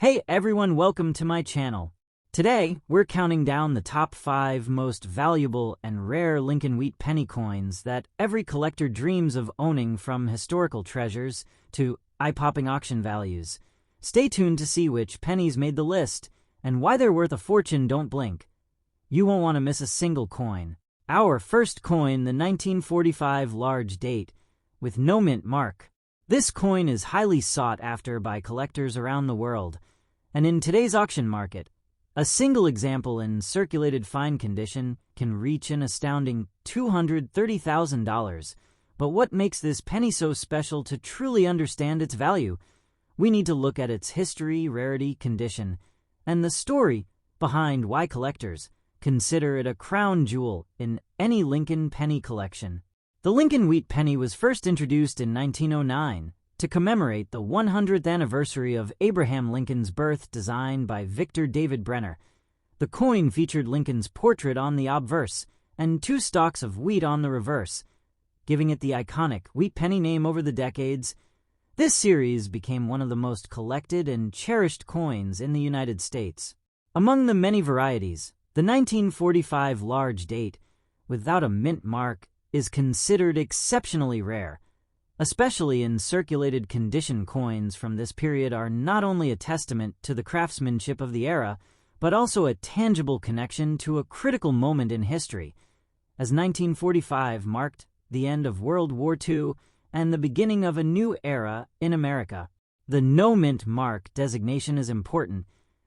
Hey everyone, welcome to my channel. Today, we're counting down the top 5 most valuable and rare Lincoln Wheat Penny coins that every collector dreams of owning, from historical treasures to eye-popping auction values. Stay tuned to see which pennies made the list and why they're worth a fortune. Don't blink. You won't want to miss a single coin. Our first coin, the 1945 large date, with no mint mark. This coin is highly sought after by collectors around the world, and in today's auction market, a single example in circulated fine condition can reach an astounding $230,000. But what makes this penny so special? To truly understand its value, we need to look at its history, rarity, condition, and the story behind why collectors consider it a crown jewel in any Lincoln penny collection. The Lincoln Wheat Penny was first introduced in 1909 to commemorate the 100th anniversary of Abraham Lincoln's birth, designed by Victor David Brenner. The coin featured Lincoln's portrait on the obverse and 2 stalks of wheat on the reverse, giving it the iconic Wheat Penny name. Over the decades, this series became one of the most collected and cherished coins in the United States. Among the many varieties, the 1945 large date, without a mint mark, is considered exceptionally rare. Especially in circulated condition, coins from this period are not only a testament to the craftsmanship of the era, but also a tangible connection to a critical moment in history, as 1945 marked the end of World War II and the beginning of a new era in America. The no mint mark designation is important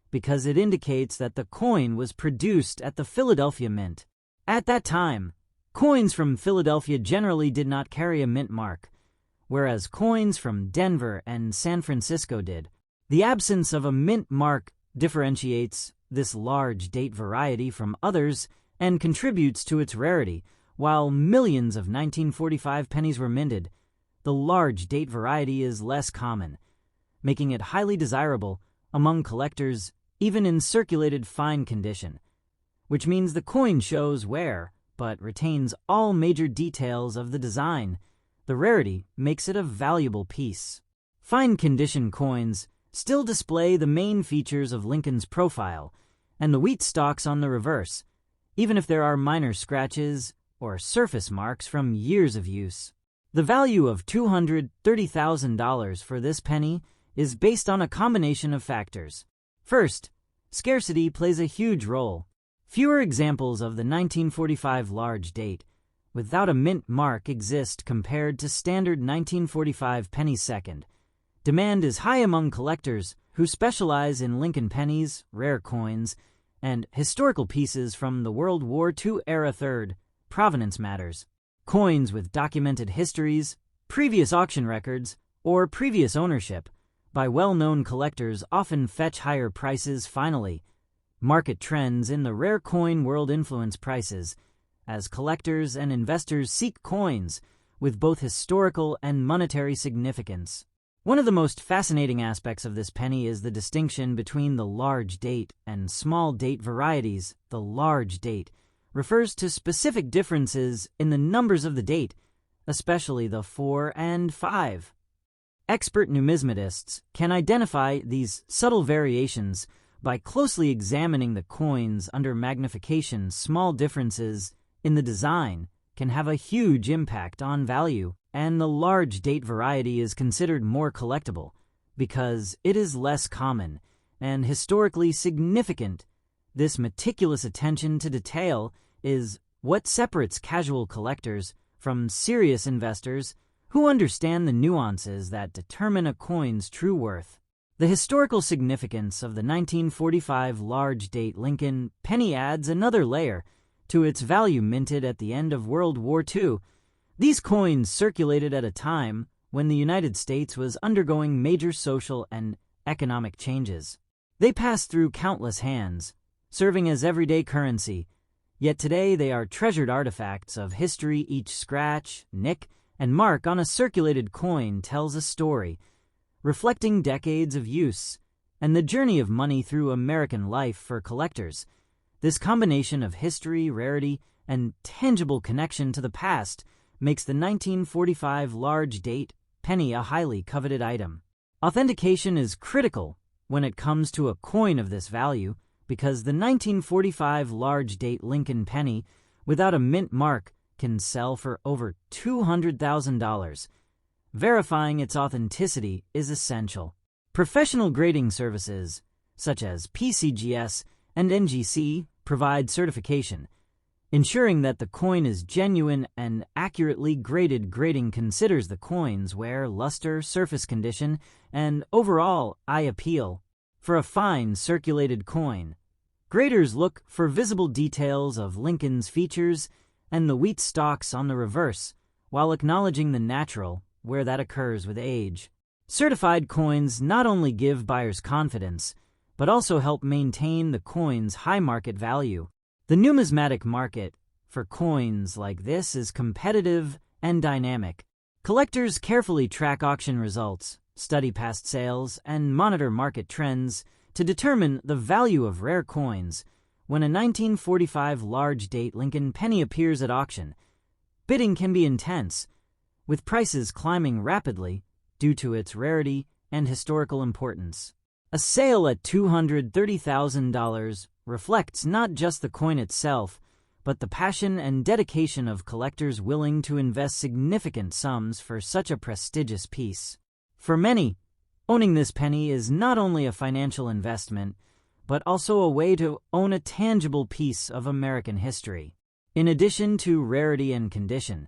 because it indicates that the coin was produced at the Philadelphia Mint. At that time, coins from Philadelphia generally did not carry a mint mark, whereas coins from Denver and San Francisco did. The absence of a mint mark differentiates this large date variety from others and contributes to its rarity. While millions of 1945 pennies were minted, the large date variety is less common, making it highly desirable among collectors even in circulated fine condition, which means the coin shows wear but retains all major details of the design. The rarity makes it a valuable piece. Fine condition coins still display the main features of Lincoln's profile and the wheat stalks on the reverse, even if there are minor scratches or surface marks from years of use. The value of $230,000 for this penny is based on a combination of factors. First, scarcity plays a huge role. Fewer examples of the 1945 large date without a mint mark exist compared to standard 1945 pennies. Second, demand is high among collectors who specialize in Lincoln pennies, rare coins, and historical pieces from the World War II era. Third, provenance matters. Coins with documented histories, previous auction records, or previous ownership by well-known collectors often fetch higher prices. Finally, market trends in the rare coin world influence prices, as collectors and investors seek coins with both historical and monetary significance. One of the most fascinating aspects of this penny is the distinction between the large date and small date varieties. The large date refers to specific differences in the numbers of the date, especially the 4 and 5. Expert numismatists can identify these subtle variations by closely examining the coins under magnification. Small differences in the design can have a huge impact on value, and the large date variety is considered more collectible because it is less common and historically significant. This meticulous attention to detail is what separates casual collectors from serious investors who understand the nuances that determine a coin's true worth. The historical significance of the 1945 large date Lincoln penny adds another layer to its value. Minted at the end of World War II, these coins circulated at a time when the United States was undergoing major social and economic changes. They passed through countless hands, serving as everyday currency, yet today they are treasured artifacts of history. Each scratch, nick, and mark on a circulated coin tells a story, reflecting decades of use and the journey of money through American life. For collectors, this combination of history, rarity, and tangible connection to the past makes the 1945 large date penny a highly coveted item. Authentication is critical when it comes to a coin of this value, because the 1945 large-date Lincoln penny without a mint mark can sell for over $200,000. Verifying its authenticity is essential. Professional grading services, such as PCGS and NGC, provide certification, ensuring that the coin is genuine and accurately graded. Grading considers the coin's wear, luster, surface condition, and overall eye appeal. For a fine, circulated coin, graders look for visible details of Lincoln's features and the wheat stalks on the reverse, while acknowledging the natural, where that occurs with age. Certified coins not only give buyers confidence, but also help maintain the coin's high market value. The numismatic market for coins like this is competitive and dynamic. Collectors carefully track auction results, study past sales, and monitor market trends to determine the value of rare coins. When a 1945 large-date Lincoln penny appears at auction, bidding can be intense, with prices climbing rapidly due to its rarity and historical importance. A sale at $230,000 reflects not just the coin itself, but the passion and dedication of collectors willing to invest significant sums for such a prestigious piece. For many, owning this penny is not only a financial investment, but also a way to own a tangible piece of American history. In addition to rarity and condition,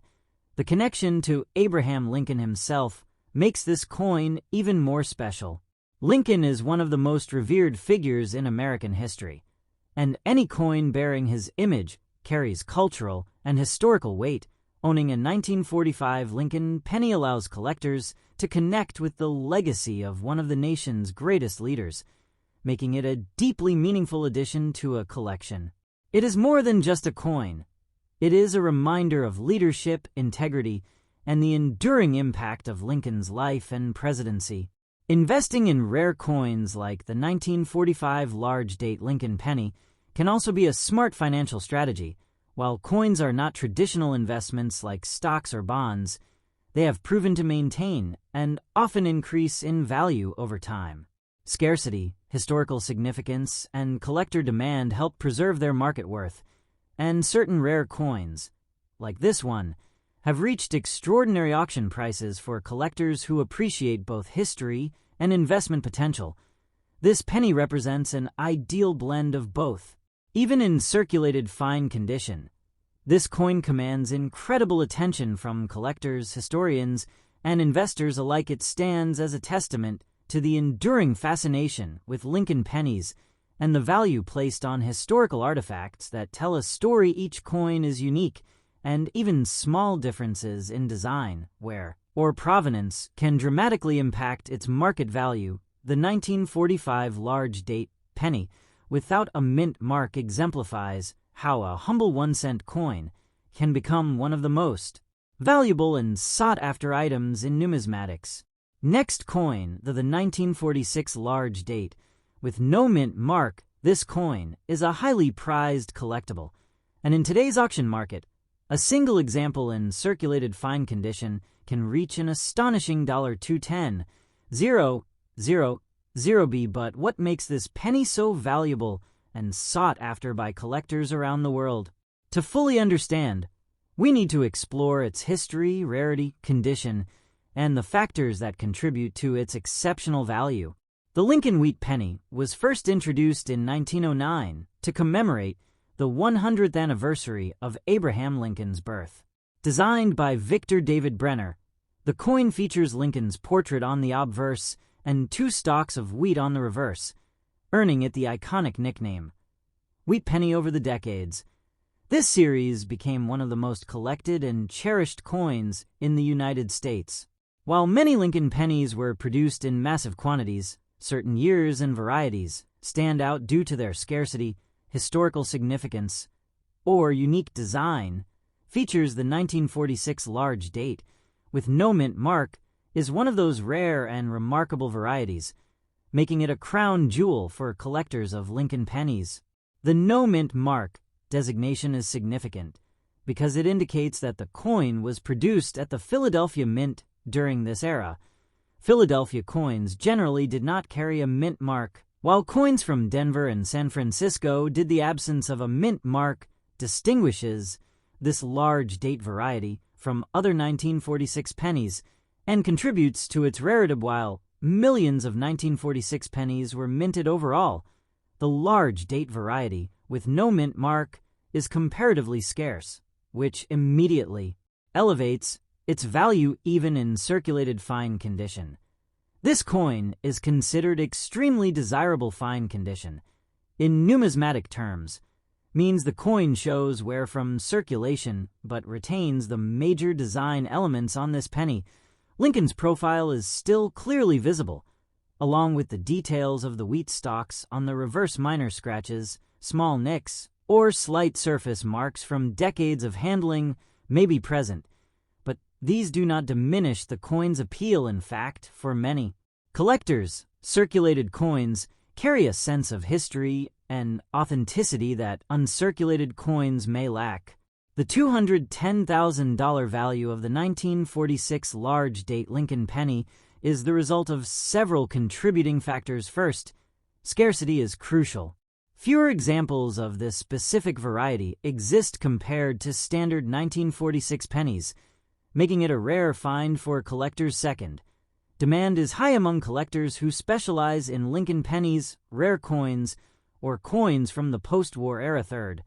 the connection to Abraham Lincoln himself makes this coin even more special. Lincoln is one of the most revered figures in American history, and any coin bearing his image carries cultural and historical weight. Owning a 1945 Lincoln penny allows collectors to connect with the legacy of one of the nation's greatest leaders, making it a deeply meaningful addition to a collection. It is more than just a coin. It is a reminder of leadership, integrity, and the enduring impact of Lincoln's life and presidency. Investing in rare coins like the 1945 large-date Lincoln penny can also be a smart financial strategy. While coins are not traditional investments like stocks or bonds, they have proven to maintain and often increase in value over time. Scarcity, historical significance, and collector demand help preserve their market worth, and certain rare coins, like this one, have reached extraordinary auction prices for collectors who appreciate both history and investment potential. This penny represents an ideal blend of both. Even in circulated fine condition, this coin commands incredible attention from collectors, historians, and investors alike. It stands as a testament to the enduring fascination with Lincoln pennies and the value placed on historical artifacts that tell a story. Each coin is unique, and even small differences in design, wear, or provenance can dramatically impact its market value. The 1945 large-date penny without a mint mark exemplifies how a humble 1-cent coin can become one of the most valuable and sought-after items in numismatics. Next coin, the 1946 large date. With no mint mark, this coin is a highly prized collectible, and in today's auction market, a single example in circulated fine condition can reach an astonishing $210,000. But what makes this penny so valuable and sought after by collectors around the world? To fully understand, we need to explore its history, rarity, condition, and the factors that contribute to its exceptional value. The Lincoln Wheat Penny was first introduced in 1909 to commemorate the 100th anniversary of Abraham Lincoln's birth. Designed by Victor David Brenner, the coin features Lincoln's portrait on the obverse and 2 stalks of wheat on the reverse, earning it the iconic nickname Wheat Penny. Over the decades, this series became one of the most collected and cherished coins in the United States. While many Lincoln pennies were produced in massive quantities, certain years and varieties stand out due to their scarcity, historical significance, or unique design. Features the 1946 large date with no mint mark is one of those rare and remarkable varieties, making it a crown jewel for collectors of Lincoln pennies. The no mint mark designation is significant because it indicates that the coin was produced at the Philadelphia Mint during this era, Philadelphia coins generally did not carry a mint mark, while coins from Denver and San Francisco did. The absence of a mint mark distinguishes this large date variety from other 1946 pennies and contributes to its rarity. While millions of 1946 pennies were minted overall, the large date variety with no mint mark is comparatively scarce, which immediately elevates its value even in circulated fine condition. This coin is considered extremely desirable. Fine condition, in numismatic terms, means the coin shows wear from circulation but retains the major design elements on this penny. Lincoln's profile is still clearly visible, along with the details of the wheat stalks on the reverse. Minor scratches, small nicks, or slight surface marks from decades of handling may be present, but these do not diminish the coin's appeal. In fact, for many collectors, circulated coins carry a sense of history and authenticity that uncirculated coins may lack. The $210,000 value of the 1946 large date Lincoln penny is the result of several contributing factors. First, scarcity is crucial. Fewer examples of this specific variety exist compared to standard 1946 pennies, making it a rare find for collectors. Second, demand is high among collectors who specialize in Lincoln pennies, rare coins, or coins from the post-war era. Third,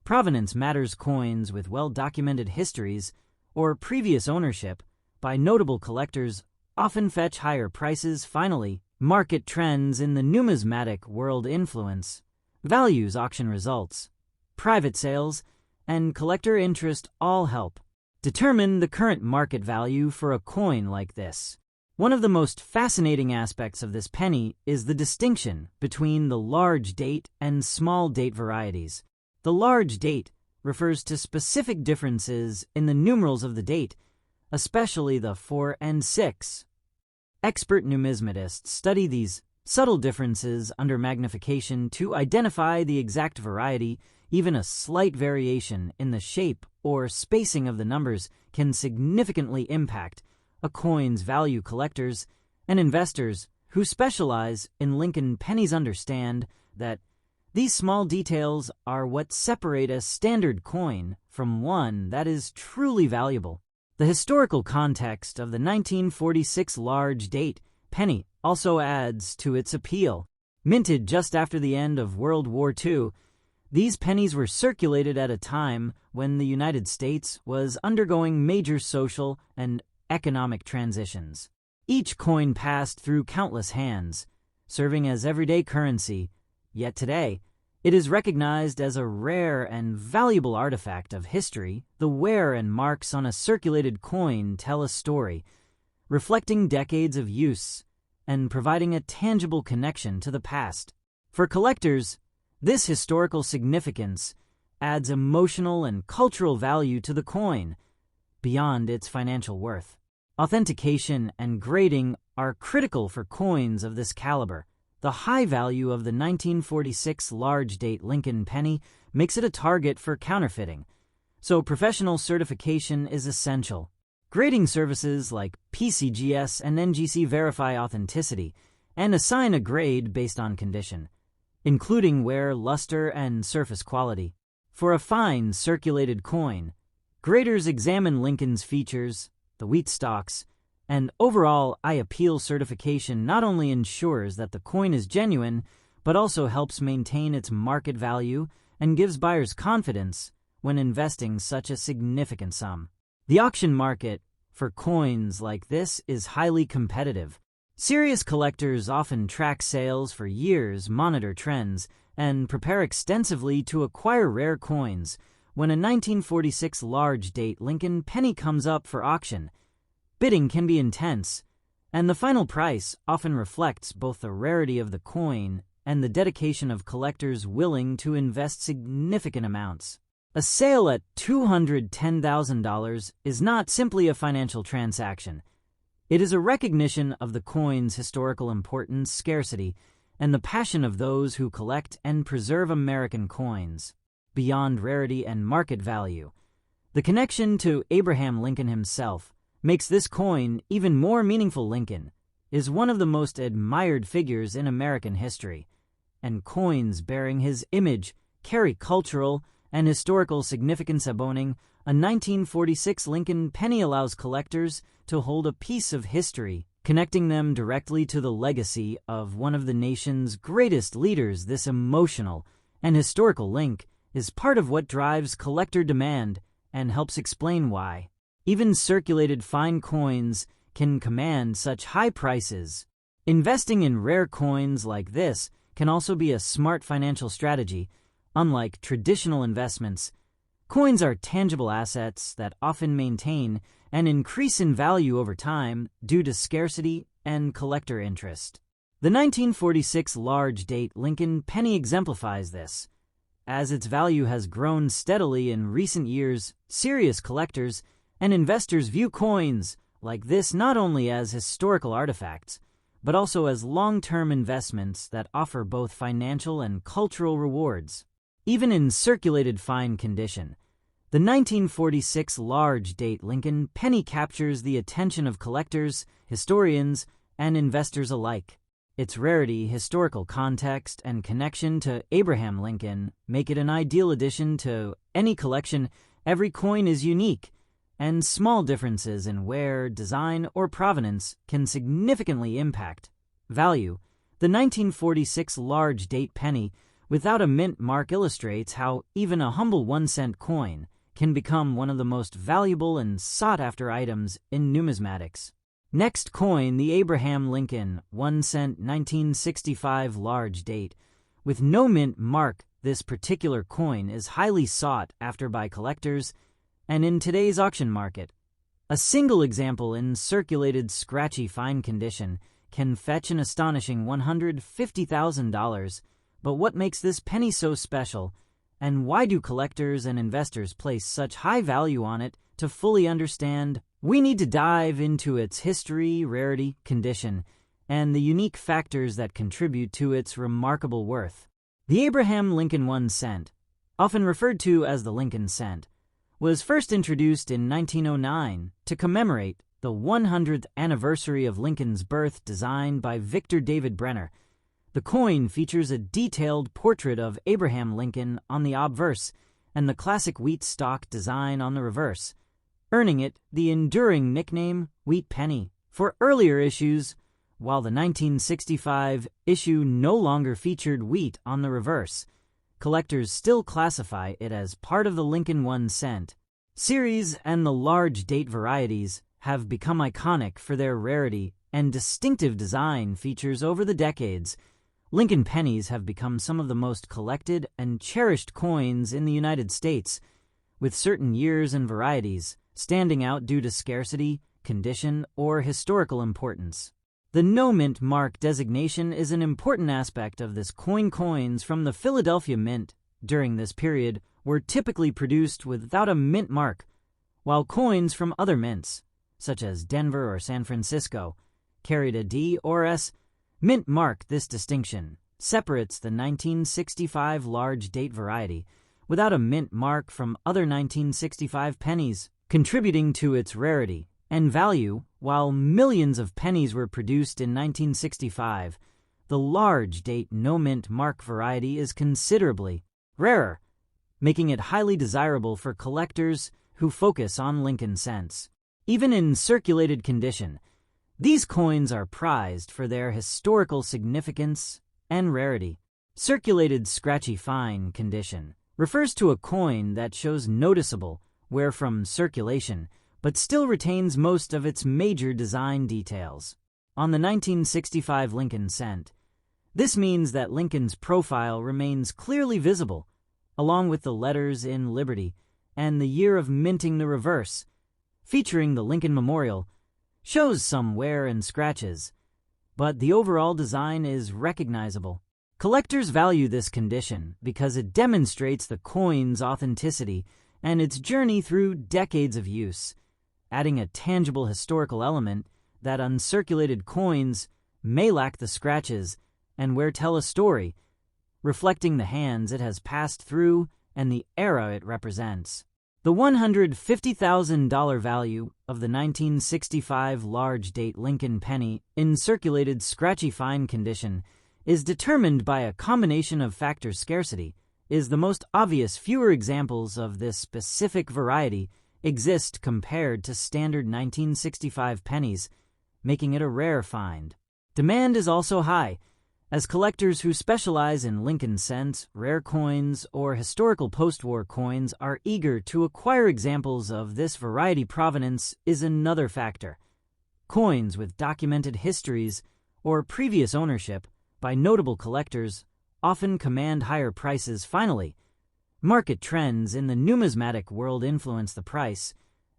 provenance matters. Coins with well-documented histories or previous ownership by notable collectors often fetch higher prices. Finally, market trends in the numismatic world influence values. Auction results, private sales, and collector interest all help determine the current market value for a coin like this. One of the most fascinating aspects of this penny is the distinction between the large date and small date varieties. The large date refers to specific differences in the numerals of the date, especially the 4 and 6. Expert numismatists study these subtle differences under magnification to identify the exact variety. Even a slight variation in the shape or spacing of the numbers can significantly impact a coin's value. Collectors and investors who specialize in Lincoln pennies understand that these small details are what separate a standard coin from one that is truly valuable. The historical context of the 1946 large date penny also adds to its appeal. Minted just after the end of World War II, these pennies were circulated at a time when the United States was undergoing major social and economic transitions. Each coin passed through countless hands, serving as everyday currency, yet today it is recognized as a rare and valuable artifact of history. The wear and marks on a circulated coin tell a story, reflecting decades of use and providing a tangible connection to the past. For collectors, this historical significance adds emotional and cultural value to the coin beyond its financial worth. Authentication and grading are critical for coins of this caliber. The high value of the 1946 large date Lincoln penny makes it a target for counterfeiting, so professional certification is essential. Grading services like PCGS and NGC verify authenticity and assign a grade based on condition, including wear, luster, and surface quality. For a fine circulated coin, graders examine Lincoln's features, the wheat stalks, and overall eye appeal. Certification not only ensures that the coin is genuine, but also helps maintain its market value and gives buyers confidence when investing such a significant sum. The auction market for coins like this is highly competitive. Serious collectors often track sales for years, monitor trends, and prepare extensively to acquire rare coins. When a 1946 large date Lincoln penny comes up for auction, bidding can be intense, and the final price often reflects both the rarity of the coin and the dedication of collectors willing to invest significant amounts. A sale at $210,000 is not simply a financial transaction. It is a recognition of the coin's historical importance, scarcity, and the passion of those who collect and preserve American coins. Beyond rarity and market value, the connection to Abraham Lincoln himself makes this coin even more meaningful. Lincoln, is one of the most admired figures in American history, and coins bearing his image carry cultural and historical significance. Owning a 1946 Lincoln penny allows collectors to hold a piece of history, connecting them directly to the legacy of one of the nation's greatest leaders. This emotional and historical link is part of what drives collector demand and helps explain why even circulated fine coins can command such high prices. Investing in rare coins like this can also be a smart financial strategy. Unlike traditional investments, coins are tangible assets that often maintain and increase in value over time due to scarcity and collector interest. The 1946 large-date Lincoln penny exemplifies this. As its value has grown steadily in recent years, serious collectors and investors view coins like this not only as historical artifacts, but also as long-term investments that offer both financial and cultural rewards. Even in circulated fine condition, the 1946 large-date Lincoln penny captures the attention of collectors, historians, and investors alike. Its rarity, historical context, and connection to Abraham Lincoln make it an ideal addition to any collection. Every coin is unique, and small differences in wear, design, or provenance can significantly impact value. The 1946 large-date penny without a mint mark illustrates how even a humble 1-cent coin can become one of the most valuable and sought-after items in numismatics. Next coin, the Abraham Lincoln 1-cent 1965 large date. With no mint mark, this particular coin is highly sought after by collectors and in today's auction market. A single example in circulated scratchy fine condition can fetch an astonishing $150,000. But what makes this penny so special, and why do collectors and investors place such high value on it? To fully understand, we need to dive into its history, rarity, condition, and the unique factors that contribute to its remarkable worth. The Abraham Lincoln 1 cent, often referred to as the Lincoln cent, was first introduced in 1909 to commemorate the 100th anniversary of Lincoln's birth, designed by Victor David Brenner. The coin features a detailed portrait of Abraham Lincoln on the obverse and the classic wheat stalk design on the reverse, earning it the enduring nickname Wheat Penny. For earlier issues, while the 1965 issue no longer featured wheat on the reverse, collectors still classify it as part of the Lincoln 1 cent series, and the large date varieties have become iconic for their rarity and distinctive design features over the decades. Lincoln pennies have become some of the most collected and cherished coins in the United States, with certain years and varieties standing out due to scarcity, condition, or historical importance. The no mint mark designation is an important aspect of this coin. Coins from the Philadelphia Mint during this period were typically produced without a mint mark, while coins from other mints, such as Denver or San Francisco, carried a D or S mint mark. This distinction separates the 1965 large date variety without a mint mark from other 1965 pennies, contributing to its rarity and value. While millions of pennies were produced in 1965, the large date no mint mark variety is considerably rarer, making it highly desirable for collectors who focus on Lincoln cents. Even in circulated condition, these coins are prized for their historical significance and rarity. Circulated scratchy fine condition refers to a coin that shows noticeable wear from circulation, but still retains most of its major design details. On the 1965 Lincoln cent, this means that Lincoln's profile remains clearly visible, along with the letters in Liberty and the year of minting. The reverse, featuring the Lincoln Memorial, shows some wear and scratches, but the overall design is recognizable. Collectors value this condition because it demonstrates the coin's authenticity and its journey through decades of use, adding a tangible historical element that uncirculated coins may lack. The scratches and wear tell a story, reflecting the hands it has passed through and the era it represents. The $150,000 value of the 1965 large date Lincoln penny in circulated scratchy fine condition is determined by a combination of factors. Scarcity is the most obvious. Fewer examples of this specific variety exist compared to standard 1965 pennies, making it a rare find. Demand is also high, as collectors who specialize in Lincoln cents, rare coins, or historical post-war coins are eager to acquire examples of this variety. Provenance is another factor. Coins with documented histories or previous ownership by notable collectors often command higher prices. Finally, market trends in the numismatic world influence the price,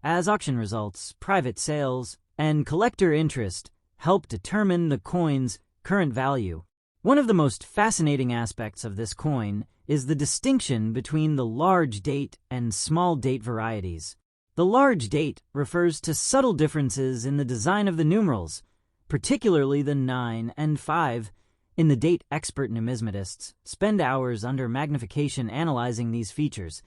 as auction results, private sales, and collector interest help determine the coin's current value. One of the most fascinating aspects of this coin is the distinction between the large date and small date varieties. The large date refers to subtle differences in the design of the numerals, particularly the 9 and 5. In the date, expert numismatists spend hours under magnification analyzing these features.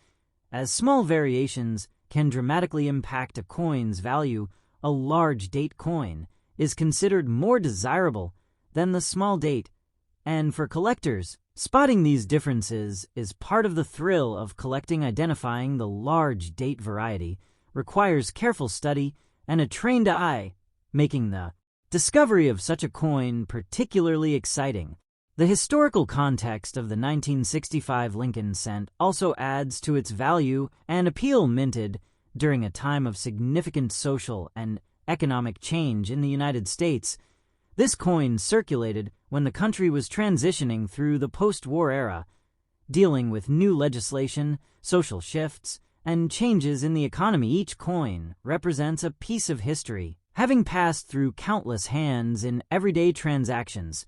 As small variations can dramatically impact a coin's value, a large date coin is considered more desirable than the small date. And for collectors, spotting these differences is part of the thrill of collecting. Identifying the large date variety requires careful study and a trained eye, making the discovery of such a coin particularly exciting. The historical context of the 1965 Lincoln cent also adds to its value and appeal. Minted during a time of significant social and economic change in the United States, this coin circulated when the country was transitioning through the post-war era, dealing with new legislation, social shifts, and changes in the economy. Each coin represents a piece of history, having passed through countless hands in everyday transactions.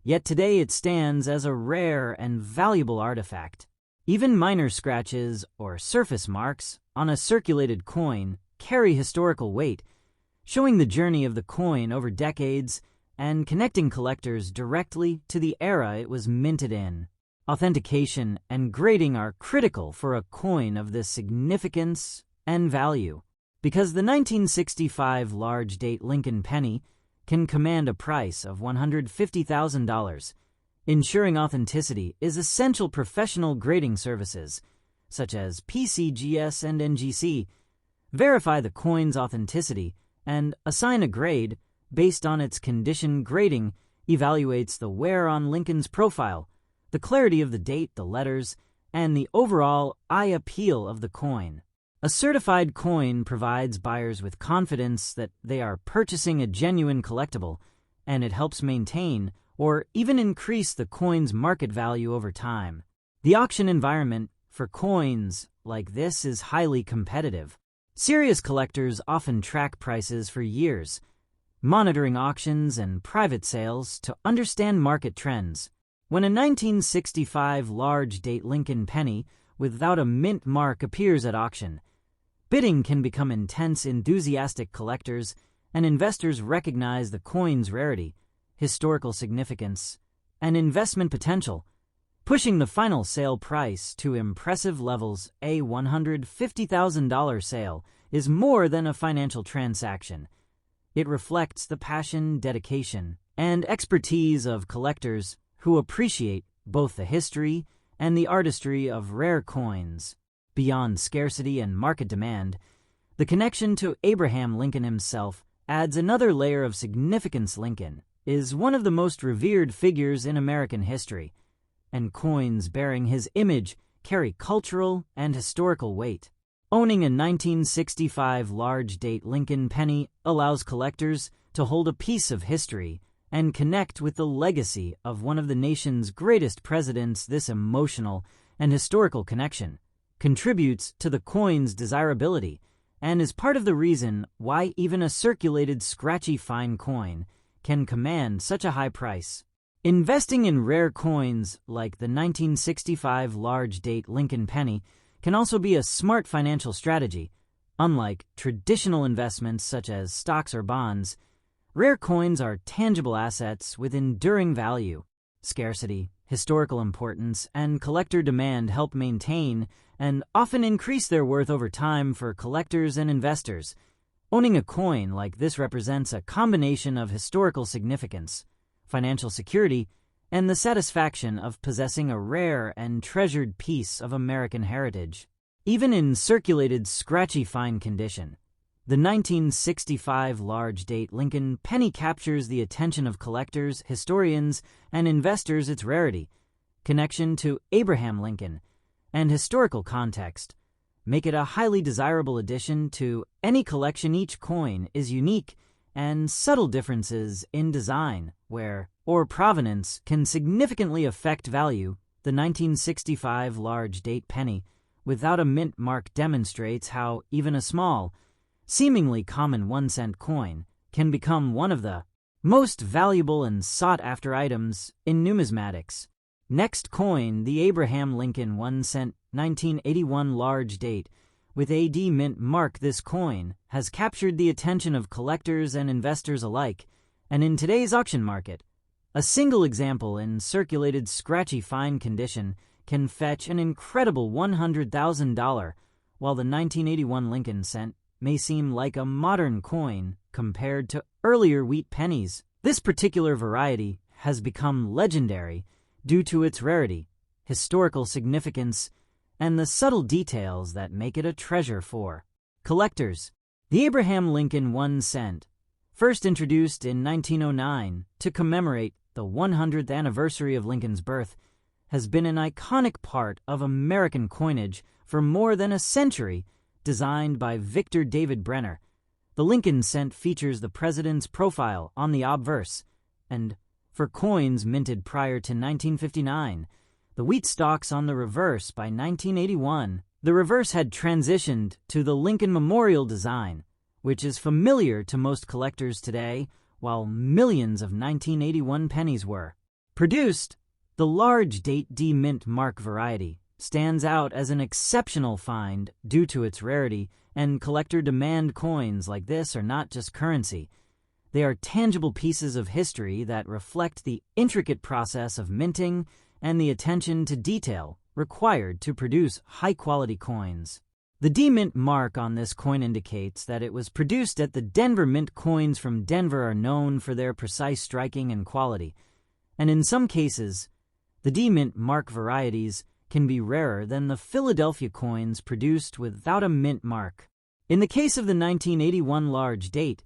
Yet today it stands as a rare and valuable artifact. Even minor scratches or surface marks on a circulated coin carry historical weight, showing the journey of the coin over decades and connecting collectors directly to the era it was minted in. Authentication and grading are critical for a coin of this significance and value, because the 1965 large date Lincoln penny can command a price of $150,000. Ensuring authenticity is essential. Professional grading services, such as PCGS and NGC, verify the coin's authenticity and assign a grade based on its condition. Grading evaluates the wear on Lincoln's profile, the clarity of the date, the letters, and the overall eye appeal of the coin. A certified coin provides buyers with confidence that they are purchasing a genuine collectible, and it helps maintain or even increase the coin's market value over time. The auction environment for coins like this is highly competitive. Serious collectors often track prices for years, monitoring auctions and private sales to understand market trends. When a 1965 large date Lincoln penny without a mint mark appears at auction, bidding can become intense. Enthusiastic collectors and investors recognize the coin's rarity, historical significance, and investment potential, pushing the final sale price to impressive levels. A $150,000 sale is more than a financial transaction. It reflects the passion, dedication, and expertise of collectors who appreciate both the history and the artistry of rare coins. Beyond scarcity and market demand, the connection to Abraham Lincoln himself adds another layer of significance. Lincoln is one of the most revered figures in American history, and coins bearing his image carry cultural and historical weight. Owning a 1965 large date Lincoln penny allows collectors to hold a piece of history and connect with the legacy of one of the nation's greatest presidents. This emotional and historical connection contributes to the coin's desirability and is part of the reason why even a circulated scratchy fine coin can command such a high price. Investing in rare coins like the 1965 large date Lincoln penny can also be a smart financial strategy. Unlike traditional investments such as stocks or bonds, rare coins are tangible assets with enduring value. Scarcity, historical importance, and collector demand help maintain and often increase their worth over time for collectors and investors. Owning a coin like this represents a combination of historical significance, financial security, and the satisfaction of possessing a rare and treasured piece of American heritage. Even in circulated, scratchy fine condition, the 1965 large-date Lincoln penny captures the attention of collectors, historians, and investors. Its rarity, connection to Abraham Lincoln, and historical context make it a highly desirable addition to any collection. Each coin is unique, and subtle differences in design, wear, or provenance can significantly affect value. The 1965 large-date penny without a mint mark demonstrates how even a small, seemingly common 1-cent coin can become one of the most valuable and sought-after items in numismatics. Next coin, the Abraham Lincoln 1-cent 1981 large date with AD mint mark. This coin has captured the attention of collectors and investors alike, and in today's auction market, a single example in circulated, scratchy fine condition can fetch an incredible $100,000, while the 1981 Lincoln cent may seem like a modern coin compared to earlier wheat pennies. This particular variety has become legendary due to its rarity, historical significance, and the subtle details that make it a treasure for collectors. The Abraham Lincoln 1 cent, first introduced in 1909 to commemorate the 100th anniversary of Lincoln's birth, has been an iconic part of American coinage for more than a century. Designed by Victor David Brenner, the Lincoln cent features the president's profile on the obverse, and for coins minted prior to 1959, the wheat stalks on the reverse. By 1981, the reverse had transitioned to the Lincoln Memorial design, which is familiar to most collectors today, while millions of 1981 pennies were produced. The large date D mint mark variety stands out as an exceptional find due to its rarity, and collector demand. Coins like this are not just currency. They are tangible pieces of history that reflect the intricate process of minting and the attention to detail required to produce high-quality coins. The D mint mark on this coin indicates that it was produced at the Denver Mint. Coins from Denver are known for their precise striking and quality, and in some cases, the D mint mark varieties can be rarer than the Philadelphia coins produced without a mint mark. In the case of the 1981 large date,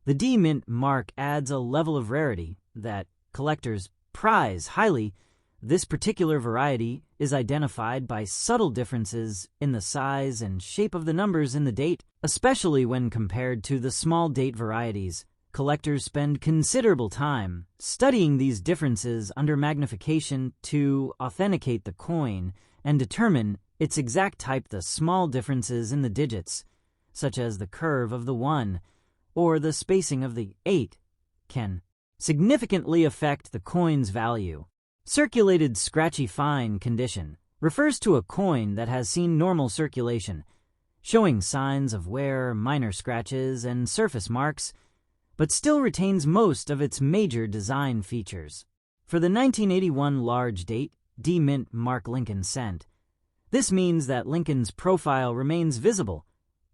the D mint mark adds a level of rarity that collectors prize highly. This particular variety is identified by subtle differences in the size and shape of the numbers in the date, especially when compared to the small date varieties. Collectors spend considerable time studying these differences under magnification to authenticate the coin and determine its exact type. The small differences in the digits, such as the curve of the 1 or the spacing of the 8, can significantly affect the coin's value. Circulated, scratchy fine condition refers to a coin that has seen normal circulation, showing signs of wear, minor scratches, and surface marks, but still retains most of its major design features. For the 1981 large date D mint mark Lincoln cent, this means that Lincoln's profile remains visible,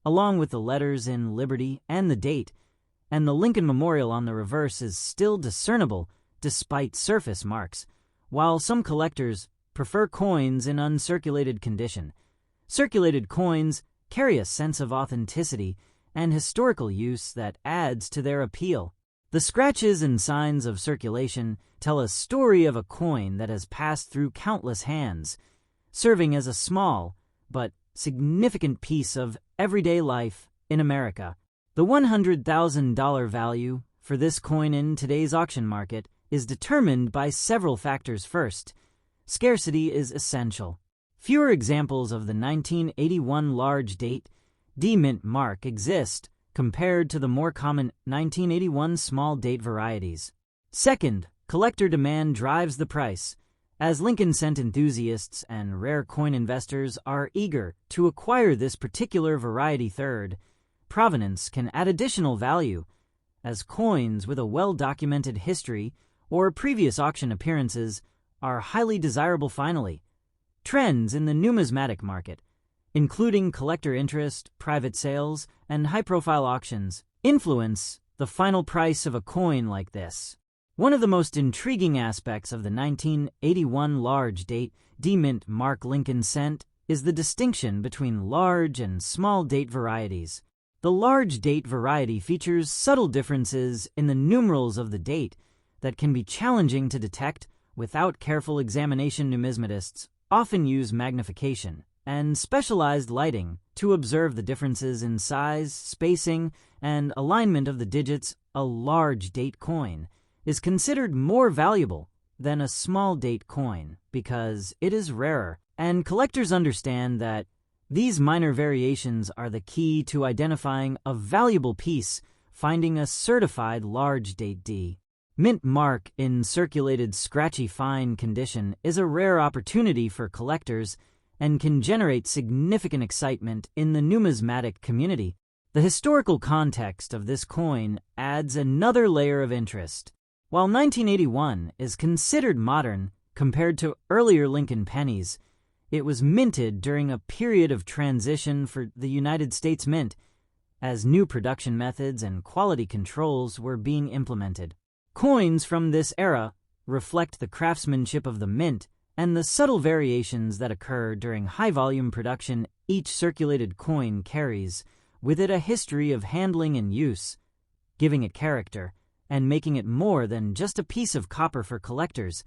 along with the letters in Liberty and the date, and the Lincoln Memorial on the reverse is still discernible despite surface marks. While some collectors prefer coins in uncirculated condition, circulated coins carry a sense of authenticity and historical use that adds to their appeal. The scratches and signs of circulation tell a story of a coin that has passed through countless hands, serving as a small but significant piece of everyday life in America. The $100,000 value for this coin in today's auction market is determined by several factors. First, scarcity is essential. Fewer examples of the 1981 large date D mint mark exist compared to the more common 1981 small date varieties. Second, collector demand drives the price, as Lincoln cent enthusiasts and rare coin investors are eager to acquire this particular variety. Third, provenance can add additional value, as coins with a well-documented history or previous auction appearances are highly desirable. Finally, trends in the numismatic market, including collector interest, private sales, and high-profile auctions, influence the final price of a coin like this. One of the most intriguing aspects of the 1981 large-date D-mint Mark Lincoln cent is the distinction between large and small-date varieties. The large-date variety features subtle differences in the numerals of the date that can be challenging to detect without careful examination. Numismatists often use magnification and specialized lighting to observe the differences in size, spacing, and alignment of the digits. A large-date coin is considered more valuable than a small-date coin because it is rarer, and collectors understand that these minor variations are the key to identifying a valuable piece. Finding a certified large-date D-mint mark in circulated scratchy fine condition is a rare opportunity for collectors and can generate significant excitement in the numismatic community. The historical context of this coin adds another layer of interest. While 1981 is considered modern compared to earlier Lincoln pennies, it was minted during a period of transition for the United States Mint, as new production methods and quality controls were being implemented. Coins from this era reflect the craftsmanship of the mint and the subtle variations that occur during high-volume production. Each circulated coin carries with it a history of handling and use, giving it character and making it more than just a piece of copper for collectors.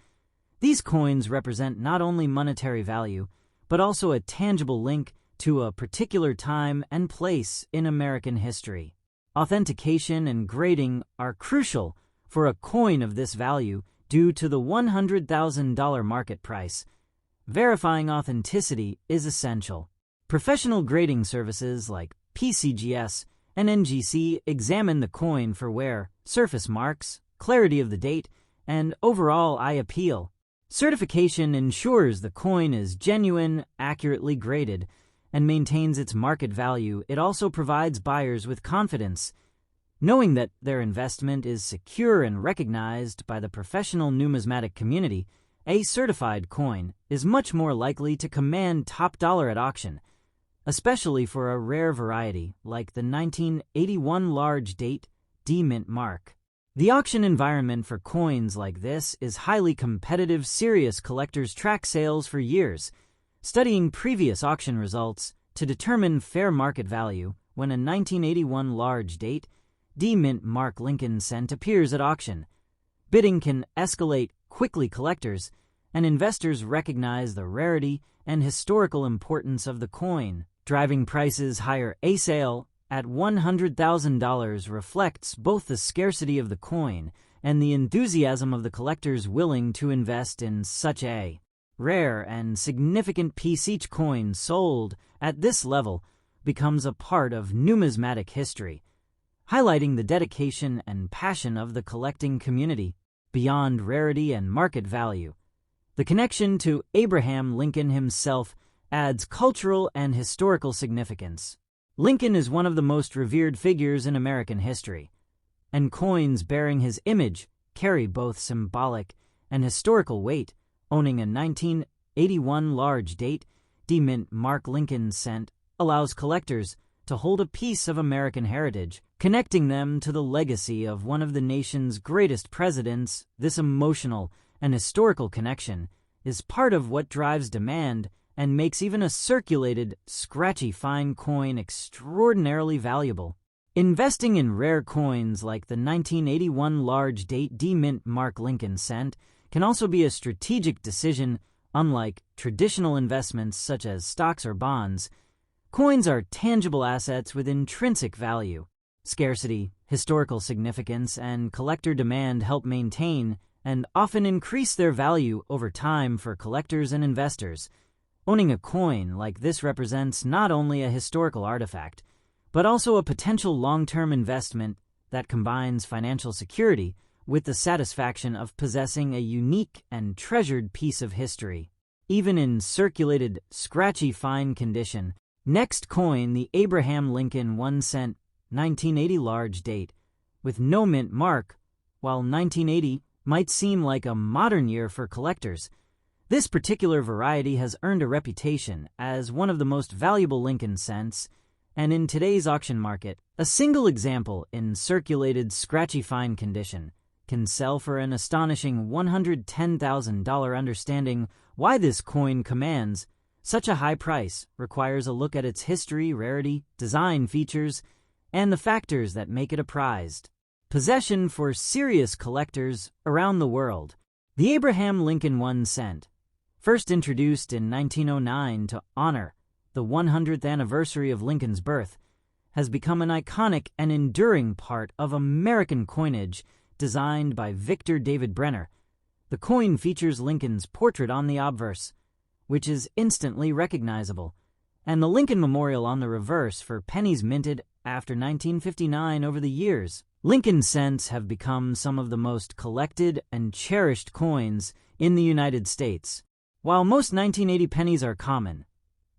These coins represent not only monetary value, but also a tangible link to a particular time and place in American history. Authentication and grading are crucial for a coin of this value due to the $100,000 market price. Verifying authenticity is essential. Professional grading services like PCGS and NGC examine the coin for wear, surface marks, clarity of the date, and overall eye appeal. Certification ensures the coin is genuine, accurately graded, and maintains its market value. It also provides buyers with confidence, knowing that their investment is secure and recognized by the professional numismatic community. A certified coin is much more likely to command top dollar at auction, especially for a rare variety like the 1981 large-date D-mint mark. The auction environment for coins like this is highly competitive. Serious collectors track sales for years, studying previous auction results to determine fair market value. When a 1981 large-date D-mint Mark Lincoln cent appears at auction, bidding can escalate quickly. Collectors and investors recognize the rarity and historical importance of the coin, driving prices higher. A sale at $100,000 reflects both the scarcity of the coin and the enthusiasm of the collectors willing to invest in such a rare and significant piece. Each coin sold at this level becomes a part of numismatic history, highlighting the dedication and passion of the collecting community. Beyond rarity and market value, the connection to Abraham Lincoln himself adds cultural and historical significance. Lincoln is one of the most revered figures in American history, and coins bearing his image carry both symbolic and historical weight. Owning a 1981 large-date D-mint Mark Lincoln cent allows collectors to hold a piece of American heritage, connecting them to the legacy of one of the nation's greatest presidents. This emotional and historical connection is part of what drives demand and makes even a circulated, scratchy fine coin extraordinarily valuable. Investing in rare coins like the 1981 large-date D-mint Mark Lincoln cent can also be a strategic decision. Unlike traditional investments such as stocks or bonds, coins are tangible assets with intrinsic value. Scarcity, historical significance, and collector demand help maintain and often increase their value over time for collectors and investors. Owning a coin like this represents not only a historical artifact, but also a potential long-term investment that combines financial security with the satisfaction of possessing a unique and treasured piece of history. Even in circulated, scratchy fine condition, next coin, the Abraham Lincoln 1 cent 1980 large date, with no mint mark. While 1980 might seem like a modern year for collectors, This particular variety has earned a reputation as one of the most valuable Lincoln cents, and in today's auction market, a single example in circulated scratchy fine condition can sell for an astonishing $110,000. Understanding why this coin commands such a high price requires a look at its history, rarity, design features, and the factors that make it a prized possession for serious collectors around the world. The Abraham Lincoln 1 cent, first introduced in 1909 to honor the 100th anniversary of Lincoln's birth, has become an iconic and enduring part of American coinage designed by Victor David Brenner. The coin features Lincoln's portrait on the obverse, which is instantly recognizable, and the Lincoln Memorial on the reverse for pennies minted after 1959. Over the years, Lincoln cents have become some of the most collected and cherished coins in the United States. While most 1980 pennies are common,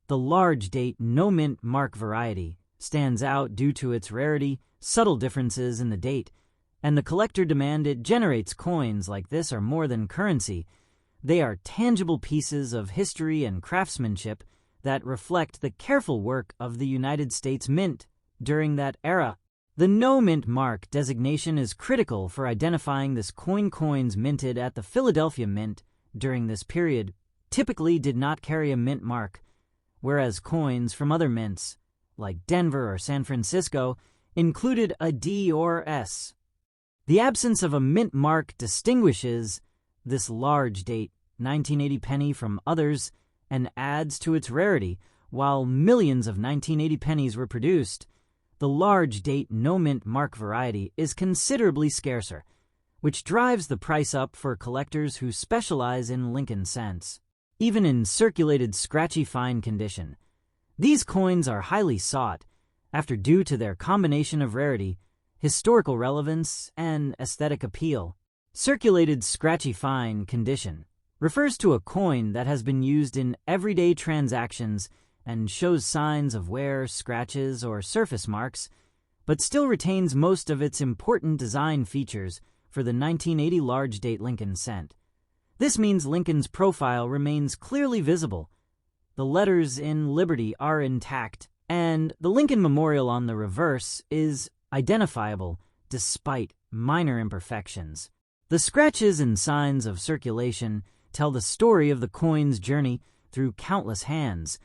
the large date no-mint mark variety stands out due to its rarity, subtle differences in the date, and the collector demand it generates. Coins like this are more than currency. They are tangible pieces of history and craftsmanship that reflect the careful work of the United States Mint during that era. The no-mint mark designation is critical for identifying this coin. Coins minted at the Philadelphia Mint during this period typically did not carry a mint mark, whereas coins from other mints, like Denver or San Francisco, included a D or S. The absence of a mint mark distinguishes this large date 1980 penny from others and adds to its rarity. While millions of 1980 pennies were produced, the large date no mint mark variety is considerably scarcer, which drives the price up for collectors who specialize in Lincoln cents. Even in circulated scratchy fine condition, these coins are highly sought after due to their combination of rarity, historical relevance, and aesthetic appeal. Circulated scratchy fine condition refers to a coin that has been used in everyday transactions and shows signs of wear, scratches, or surface marks, but still retains most of its important design features for the 1980 large date Lincoln cent. This means Lincoln's profile remains clearly visible. The letters in Liberty are intact, and the Lincoln Memorial on the reverse is identifiable despite minor imperfections. The scratches and signs of circulation tell the story of the coin's journey through countless hands,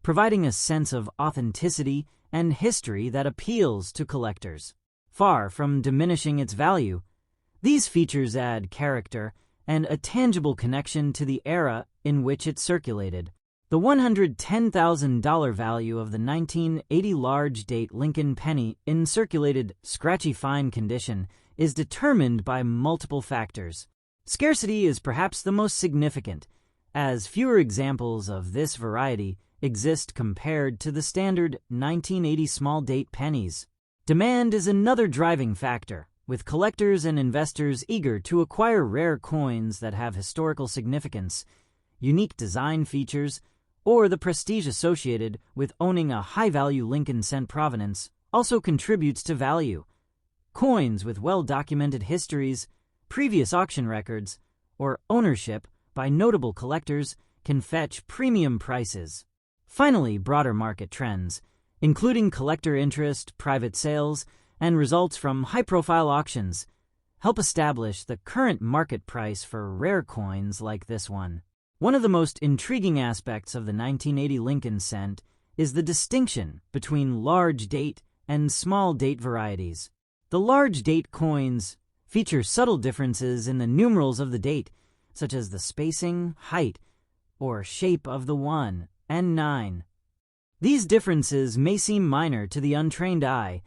providing a sense of authenticity and history that appeals to collectors. Far from diminishing its value, these features add character and a tangible connection to the era in which it circulated. The $110,000 value of the 1980 large date Lincoln penny in circulated scratchy fine condition is determined by multiple factors. Scarcity is perhaps the most significant, as fewer examples of this variety exist compared to the standard 1980 small date pennies. Demand is another driving factor, with collectors and investors eager to acquire rare coins that have historical significance, unique design features, or the prestige associated with owning a high-value Lincoln cent provenance also contributes to value. Coins with well-documented histories, previous auction records, or ownership by notable collectors can fetch premium prices. Finally, broader market trends, including collector interest, private sales, and results from high-profile auctions, help establish the current market price for rare coins like this one. One of the most intriguing aspects of the 1980 Lincoln cent is the distinction between large date and small date varieties. The large date coins feature subtle differences in the numerals of the date, such as the spacing, height, or shape of the 1 and 9. These differences may seem minor to the untrained eye,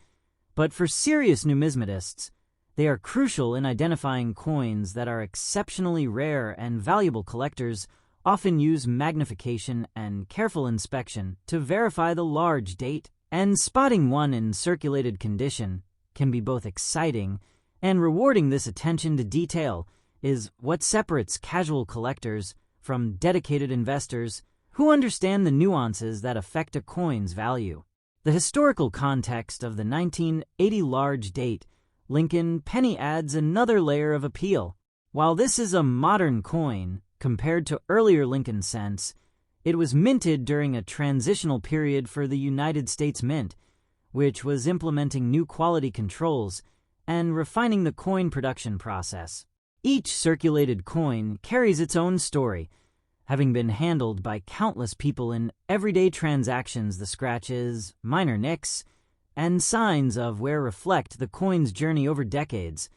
but for serious numismatists, they are crucial in identifying coins that are exceptionally rare, and valuable collectors often use magnification and careful inspection to verify the large date. And spotting one in circulated condition can be both exciting and rewarding. This attention to detail is what separates casual collectors from dedicated investors who understand the nuances that affect a coin's value. The historical context of the 1980 large date Lincoln penny adds another layer of appeal. While this is a modern coin, Compared to earlier Lincoln cents, it was minted during a transitional period for the United States Mint, which was implementing new quality controls and refining the coin production process. Each circulated coin carries its own story, having been handled by countless people in everyday transactions. The scratches, minor nicks, and signs of wear reflect the coin's journey over decades,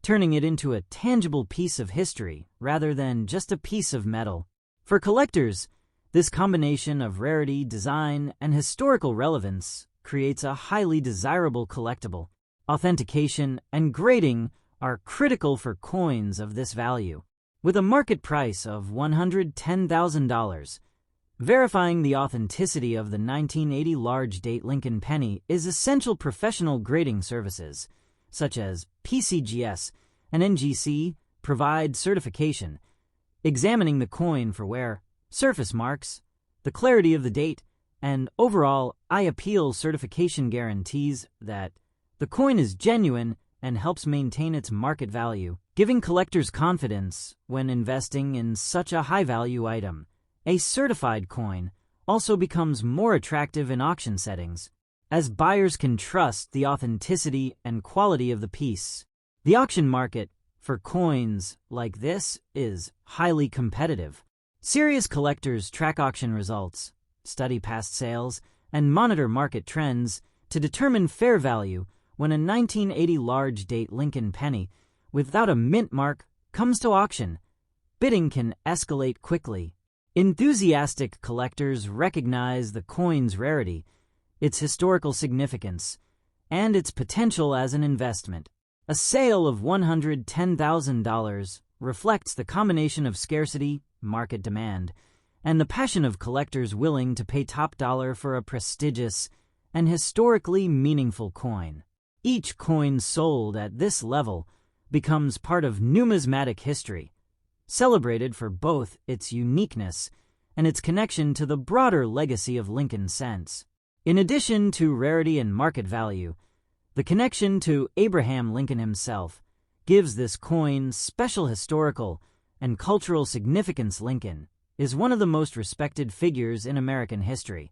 turning it into a tangible piece of history rather than just a piece of metal. For collectors, this combination of rarity, design, and historical relevance creates a highly desirable collectible. Authentication and grading are critical for coins of this value. With a market price of $110,000, verifying the authenticity of the 1980 large-date Lincoln penny is essential. Professional grading services, such as PCGS and NGC, provide certification, examining the coin for wear, surface marks, the clarity of the date, and overall I-appeal certification guarantees that the coin is genuine and helps maintain its market value, giving collectors confidence when investing in such a high-value item. A certified coin also becomes more attractive in auction settings, as buyers can trust the authenticity and quality of the piece. The auction market for coins like this is highly competitive. Serious collectors track auction results, study past sales, and monitor market trends to determine fair value. When a 1980 large-date Lincoln penny without a mint mark comes to auction, bidding can escalate quickly. Enthusiastic collectors recognize the coin's rarity, its historical significance, and its potential as an investment. A sale of $110,000 reflects the combination of scarcity, market demand, and the passion of collectors willing to pay top dollar for a prestigious and historically meaningful coin. Each coin sold at this level becomes part of numismatic history, celebrated for both its uniqueness and its connection to the broader legacy of Lincoln cents. In addition to rarity and market value, the connection to Abraham Lincoln himself gives this coin special historical and cultural significance. Lincoln is one of the most respected figures in American history,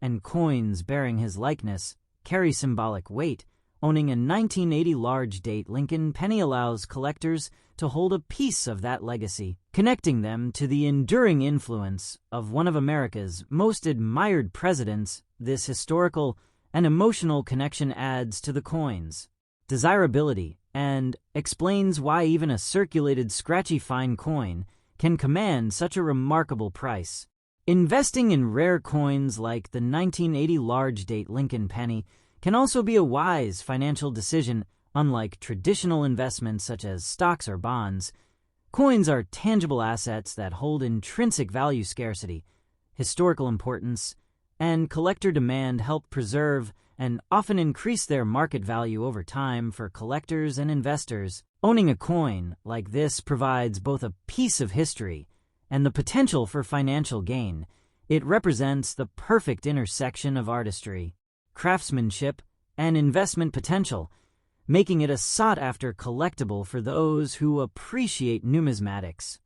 and coins bearing his likeness carry symbolic weight. Owning a 1980 large-date Lincoln penny allows collectors to hold a piece of that legacy, connecting them to the enduring influence of one of America's most admired presidents. This historical and emotional connection adds to the coin's desirability and explains why even a circulated scratchy fine coin can command such a remarkable price. Investing in rare coins like the 1980 large-date Lincoln penny can also be a wise financial decision. Unlike traditional investments such as stocks or bonds, coins are tangible assets that hold intrinsic value. Scarcity, historical importance, and collector demand help preserve and often increase their market value over time. For collectors and investors, owning a coin like this provides both a piece of history and the potential for financial gain. It represents the perfect intersection of artistry, craftsmanship, and investment potential, making it a sought-after collectible for those who appreciate numismatics.